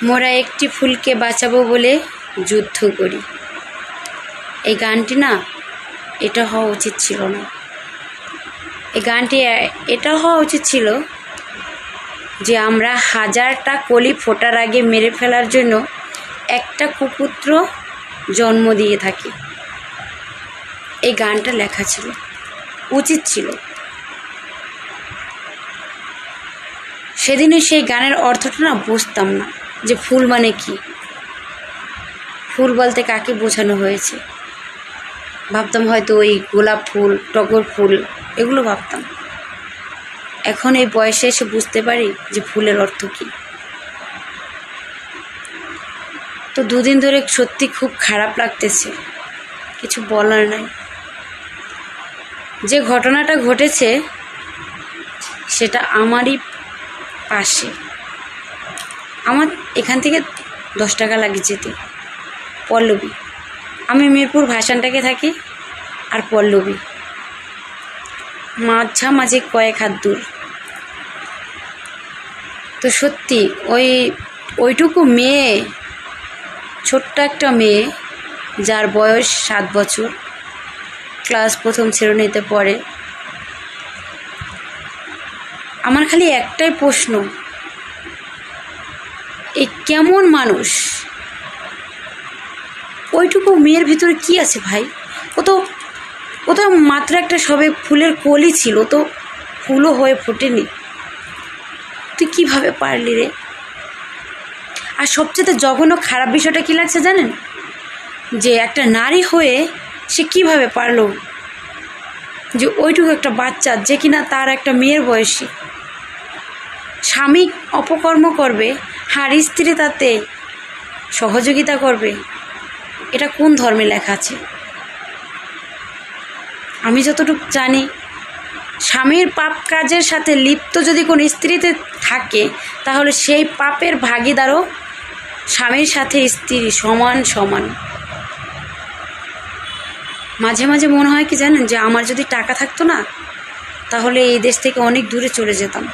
মোরা একটি ফুলকে বাঁচাবো বলে যুদ্ধ করি। এই গানটি না, এটা হওয়া উচিত ছিল না। এই গানটি এটা হওয়া উচিত ছিল যে আমরা হাজারটা কলি ফোটার আগে মেরে ফেলার জন্য একটা কুপুত্র জন্ম দিয়ে থাকি। এই গানটা লেখা ছিল, উচিত ছিল। সেদিনে সেই গানের অর্থটা না বুঝতাম না, যে ফুল মানে কি, ফুল বলতে কাকে বোঝানো হয়েছে। ভাবতাম হয়তো ওই গোলাপ ফুল, টগর ফুল, এগুলো ভাবতাম। এখন এই বয়সে এসে বুঝতে পারি যে ফুলের অর্থ কী। তো দুদিন ধরে সত্যি খুব খারাপ লাগতেছে, কিছু বলার নাই। যে ঘটনাটা ঘটেছে সেটা আমারই পাশে। আমার এখান থেকে 10 টাকা লাগে যেতে। পল্লবী, আমি মিরপুর ভাসানটাকে থাকি, আর পল্লবী মাঝামাঝি কয়েক হাত দূর। তো সত্যি ওইটুকু মেয়ে, ছোট্ট একটা মেয়ে, যার বয়স 7 বছর, ক্লাস 1ম শ্রেণীতে পড়ে। আমার খালি একটাই প্রশ্ন, এই কেমন মানুষ? ওইটুকু মেয়ের ভিতরে কি আছে ভাই? ও তো মাত্র একটা সবে ফুলের কলি ছিল, তো ফুলও হয়ে ফোটেনি। তুই কিভাবে পারলি রে? আর সবচেয়ে জঘন্য খারাপ বিষয়টা কী লাগছে জানেন? যে একটা নারী হয়ে সে কিভাবে পারলো যে ওইটুকু একটা বাচ্চা, যে কিনা তার একটা মেয়ের বয়সী, স্বামী অপকর্ম করবে আর স্ত্রী তাতে সহযোগিতা করবে। এটা কোন ধর্মে লেখা আছে? আমি যতটুকু জানি, স্বামীর পাপ কাজের সাথে লিপ্ত যদি কোনো স্ত্রীতে থাকে, তাহলে সেই পাপের ভাগিদারও স্বামীর সাথে স্ত্রী সমান সমান। মাঝে মাঝে মনে হয় কি জানেন, যে আমার যদি টাকা থাকতো না, তাহলে এই দেশ থেকে অনেক দূরে চলে যেতাম।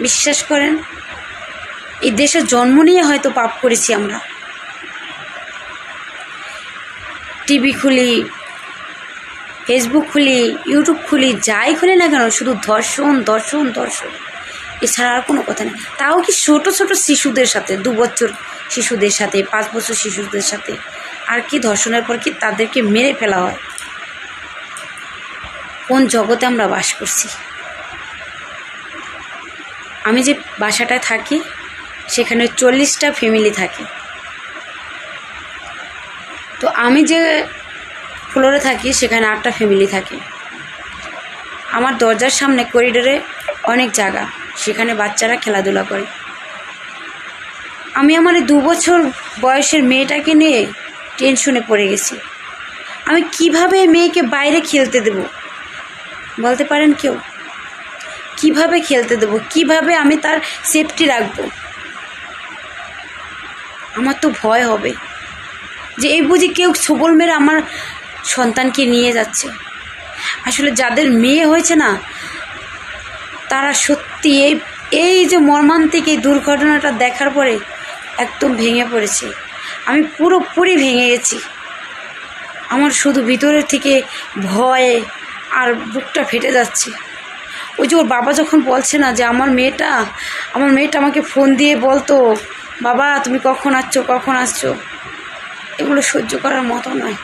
বিশ্বাস করেন, এই দেশে জন্ম নিয়ে হয়তো পাপ করেছি আমরা। টিভি খুলি, ফেসবুক খুলি, ইউটিউব খুলি, যাই খুলি না কেন, শুধু ধর্ষণ ধর্ষণ ধর্ষণ, এছাড়া আর কোনো কথা নেই। তাও কি ছোটো ছোটো শিশুদের সাথে, 2 বছর শিশুদের সাথে, 5 বছর শিশুদের সাথে। আর কি ধর্ষণের পর কি তাদেরকে মেরে ফেলা হয়? কোন জগতে আমরা বাস করছি? আমি যে বাসাটায় থাকি, সেখানে 40টা ফ্যামিলি থাকে। তো আমি যে ফ্লোরে থাকি, সেখানে 8টা ফ্যামিলি থাকে। আমার দরজার সামনে করিডোরে অনেক জায়গা, সেখানে বাচ্চারা খেলাধুলা করে। আমি আমার এই 2 বছর বয়সের মেয়েটাকে নিয়ে টেনশনে পড়ে গেছি। আমি কিভাবে মেয়েকে বাইরে খেলতে দেব বলতে পারেন কেউ? কিভাবে খেলতে দেব? কিভাবে আমি তার সেফটি রাখবো? আমার তো ভয় হবে যে এই বুঝি কেউ ছবল মেরে আমার সন্তানকে নিয়ে যাচ্ছে। আসলে যাদের মেয়ে হয়েছে না, তারা সত্যি এই যে মর্মান্তিক এই দুর্ঘটনাটা দেখার পরে একদম ভেঙে পড়েছে। আমি পুরোপুরি ভেঙে গেছি। আমার শুধু ভিতরের থেকে ভয়ে আর বুকটা ফেটে যাচ্ছে। ওই যে ওর বাবা যখন বলছে না, যে আমার মেয়েটা আমাকে ফোন দিয়ে বলতো, বাবা তুমি কখন আসছো, এগুলো সহ্য করার মতো নয়।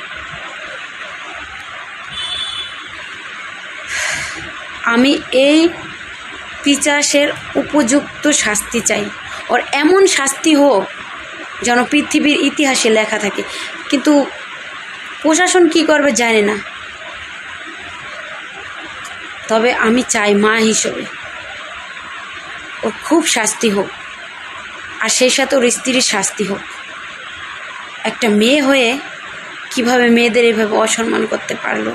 আমি এই পিশাচের উপযুক্ত শাস্তি চাই। ওর এমন শাস্তি হোক যেন পৃথিবীর ইতিহাসে লেখা থাকে। কিন্তু প্রশাসন কি করবে জানি না, তবে আমি চাই মা হিসেবে ওর খুব শাস্তি হোক, আর সেই সাথে ওর স্ত্রীর শাস্তি হোক। একটা মেয়ে হয়ে কিভাবে মেয়েদের এভাবে অসম্মান করতে পারলো?